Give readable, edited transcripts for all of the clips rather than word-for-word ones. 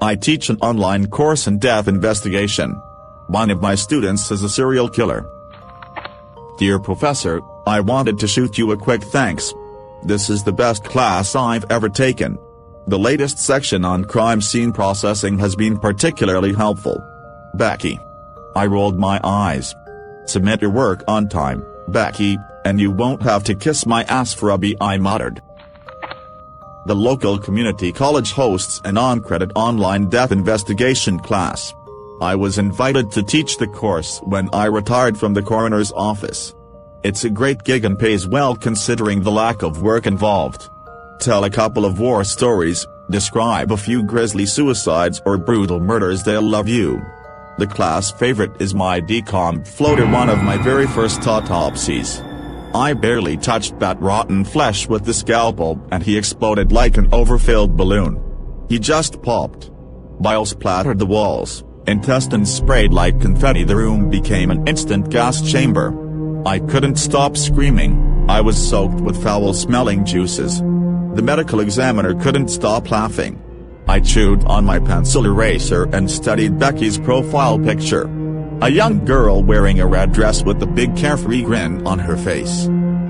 I teach an online course in death investigation. One of my students is a serial killer. Dear Professor, I wanted to shoot you a quick thanks. This is the best class I've ever taken. The latest section on crime scene processing has been particularly helpful. Becky. I rolled my eyes. Submit your work on time, Becky, and you won't have to kiss my ass for a B, I muttered. The local community college hosts an on-credit online death investigation class. I was invited to teach the course when I retired from the coroner's office. It's a great gig and pays well considering the lack of work involved. Tell a couple of war stories, describe a few grisly suicides or brutal murders, they'll love you. The class favorite is my decomp floater, one of my very first autopsies. I barely touched that rotten flesh with the scalpel and he exploded like an overfilled balloon. He just popped. Bile splattered the walls, intestines sprayed like confetti, the room became an instant gas chamber. I couldn't stop screaming, I was soaked with foul-smelling juices. The medical examiner couldn't stop laughing. I chewed on my pencil eraser and studied Becky's profile picture. A young girl wearing a red dress with a big carefree grin on her face.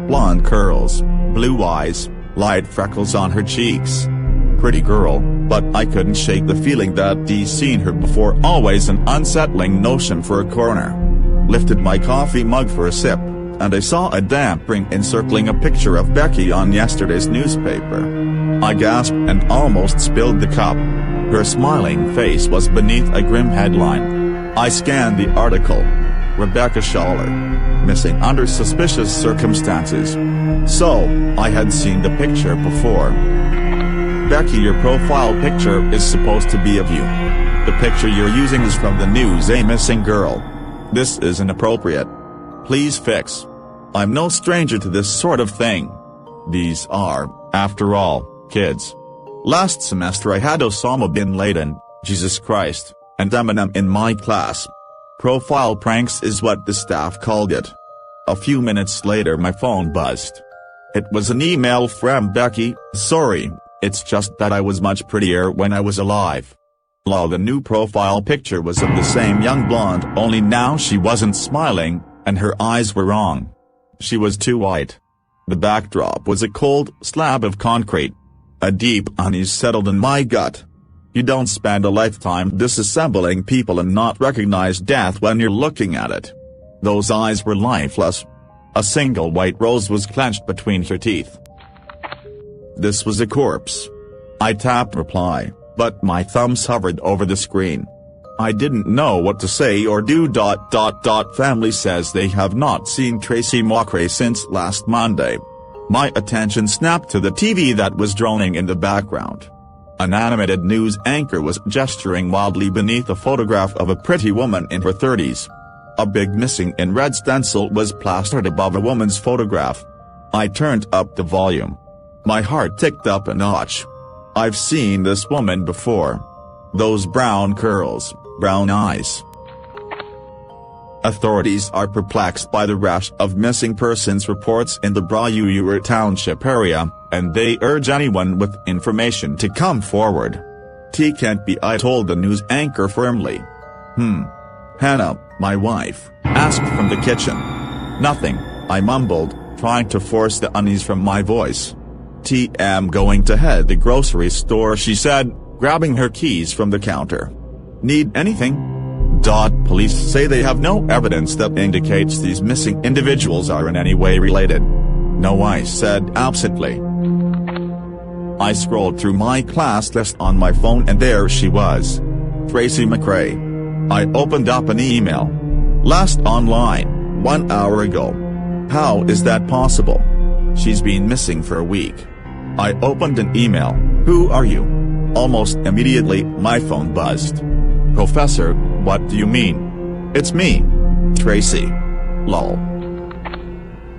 Blonde curls, blue eyes, light freckles on her cheeks. Pretty girl, but I couldn't shake the feeling that I'd seen her before, always an unsettling notion for a coroner. Lifted my coffee mug for a sip, and I saw a damp ring encircling a picture of Becky on yesterday's newspaper. I gasped and almost spilled the cup. Her smiling face was beneath a grim headline. I scanned the article. Rebecca Schaller. Missing under suspicious circumstances. So, I had seen the picture before. Becky, your profile picture is supposed to be of you. The picture you're using is from the news, a missing girl. This is inappropriate. Please fix. I'm no stranger to this sort of thing. These are, after all, kids. Last semester I had Osama bin Laden, Jesus Christ, and Eminem in my class. Profile pranks is what the staff called it. A few minutes later my phone buzzed. It was an email from Becky. Sorry, it's just that I was much prettier when I was alive. Lol, the new profile picture was of the same young blonde, only now she wasn't smiling, and her eyes were wrong. She was too white. The backdrop was a cold slab of concrete. A deep unease settled in my gut. You don't spend a lifetime disassembling people and not recognize death when you're looking at it. Those eyes were lifeless. A single white rose was clenched between her teeth. This was a corpse. I tapped reply, but my thumbs hovered over the screen. I didn't know what to say or do. Family says they have not seen Tracy McRae since last Monday. My attention snapped to the TV that was droning in the background. An animated news anchor was gesturing wildly beneath a photograph of a pretty woman in her 30s. A big missing in red stencil was plastered above a woman's photograph. I turned up the volume. My heart ticked up a notch. I've seen this woman before. Those brown curls, brown eyes. Authorities are perplexed by the rash of missing persons reports in the Broward Township area, and they urge anyone with information to come forward. T can't be, I told the news anchor firmly. Hannah, my wife, asked from the kitchen. Nothing, I mumbled, trying to force the unease from my voice. I'm going to head the grocery store, she said, grabbing her keys from the counter. Need anything? Police say they have no evidence that indicates these missing individuals are in any way related. No, I said absently. I scrolled through my class list on my phone and there she was. Tracy McRae. I opened up an email. Last online, 1 hour ago. How is that possible? She's been missing for a week. I opened an email. Who are you? Almost immediately, my phone buzzed. Professor, what do you mean? It's me. Tracy. Lol.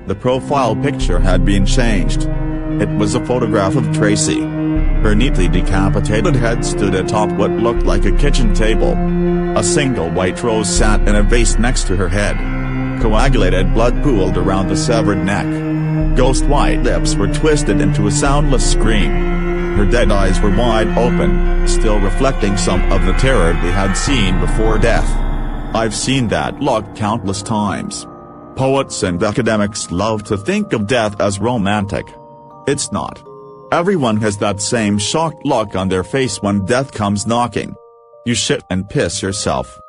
The profile picture had been changed. It was a photograph of Tracy. Her neatly decapitated head stood atop what looked like a kitchen table. A single white rose sat in a vase next to her head. Coagulated blood pooled around the severed neck. Ghost white lips were twisted into a soundless scream. Her dead eyes were wide open, still reflecting some of the terror they had seen before death. I've seen that look countless times. Poets and academics love to think of death as romantic. It's not. Everyone has that same shocked look on their face when death comes knocking. You shit and piss yourself.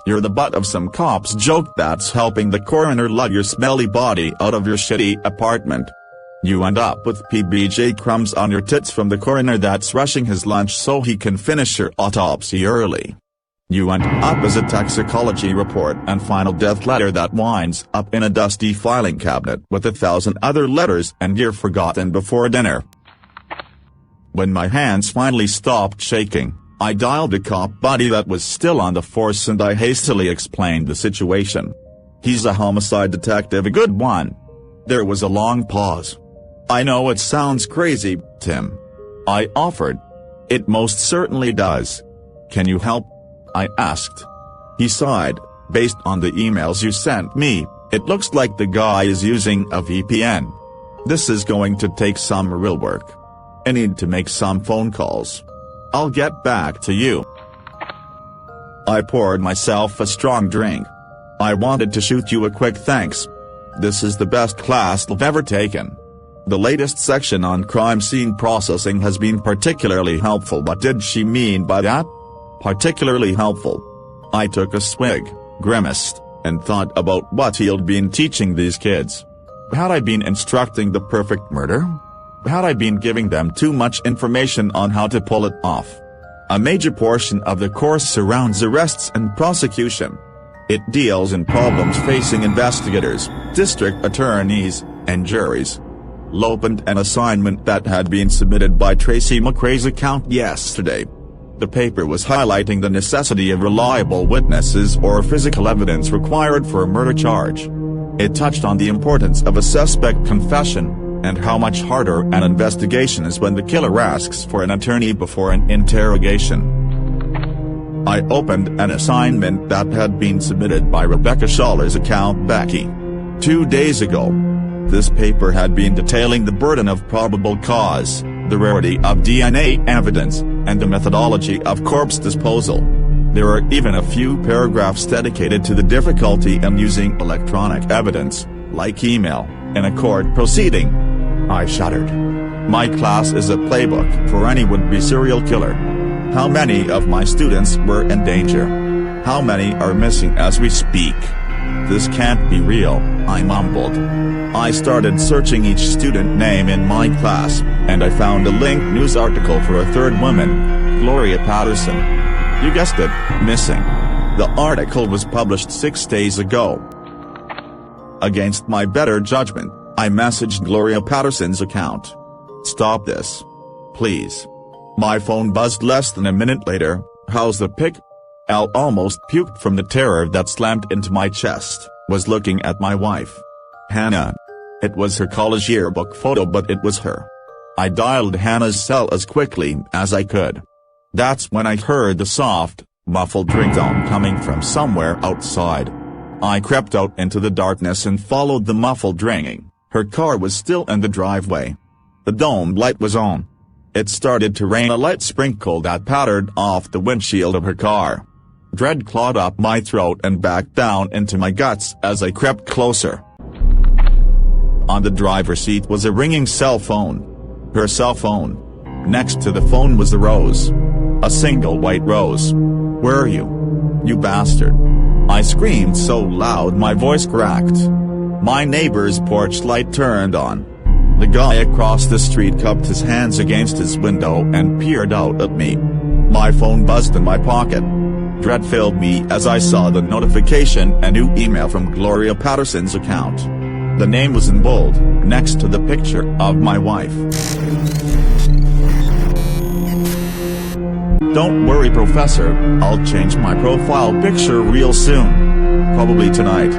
You're the butt of some cop's joke that's helping the coroner lug your smelly body out of your shitty apartment. You end up with PBJ crumbs on your tits from the coroner that's rushing his lunch so he can finish your autopsy early. You end up as a toxicology report and final death letter that winds up in a dusty filing cabinet with 1,000 other letters and you're forgotten before dinner. When my hands finally stopped shaking, I dialed a cop buddy that was still on the force and I hastily explained the situation. He's a homicide detective, a good one. There was a long pause. I know it sounds crazy, Tim. I offered. It most certainly does. Can you help? I asked. He sighed. Based on the emails you sent me, it looks like the guy is using a VPN. This is going to take some real work. I need to make some phone calls. I'll get back to you. I poured myself a strong drink. I wanted to shoot you a quick thanks. This is the best class I've ever taken. The latest section on crime scene processing has been particularly helpful. What did she mean by that? Particularly helpful. I took a swig, grimaced, and thought about what he'd been teaching these kids. Had I been instructing the perfect murder? Had I been giving them too much information on how to pull it off? A major portion of the course surrounds arrests and prosecution. It deals in problems facing investigators, district attorneys, and juries. Opened an assignment that had been submitted by Tracy McRae's account yesterday. The paper was highlighting the necessity of reliable witnesses or physical evidence required for a murder charge. It touched on the importance of a suspect confession, and how much harder an investigation is when the killer asks for an attorney before an interrogation. I opened an assignment that had been submitted by Rebecca Schuller's account Becky. 2 days ago. This paper had been detailing the burden of probable cause, the rarity of DNA evidence, and the methodology of corpse disposal. There are even a few paragraphs dedicated to the difficulty in using electronic evidence, like email, in a court proceeding. I shuddered. My class is a playbook for any would-be serial killer. How many of my students were in danger? How many are missing as we speak? This can't be real, I mumbled. I started searching each student name in my class, and I found a linked news article for a third woman, Gloria Patterson. You guessed it, missing. The article was published 6 days ago. Against my better judgment, I messaged Gloria Patterson's account. Stop this. Please. My phone buzzed less than a minute later. How's the pic? Al almost puked from the terror that slammed into my chest, was looking at my wife. Hannah. It was her college yearbook photo, but it was her. I dialed Hannah's cell as quickly as I could. That's when I heard the soft, muffled ringtone coming from somewhere outside. I crept out into the darkness and followed the muffled ringing. Her car was still in the driveway. The dome light was on. It started to rain, a light sprinkle that pattered off the windshield of her car. Dread clawed up my throat and back down into my guts as I crept closer. On the driver's seat was a ringing cell phone. Her cell phone. Next to the phone was a rose. A single white rose. Where are you? You bastard. I screamed so loud my voice cracked. My neighbor's porch light turned on. The guy across the street cupped his hands against his window and peered out at me. My phone buzzed in my pocket. Dread filled me as I saw the notification, a new email from Gloria Patterson's account. The name was in bold, next to the picture of my wife. Don't worry, Professor, I'll change my profile picture real soon. Probably tonight.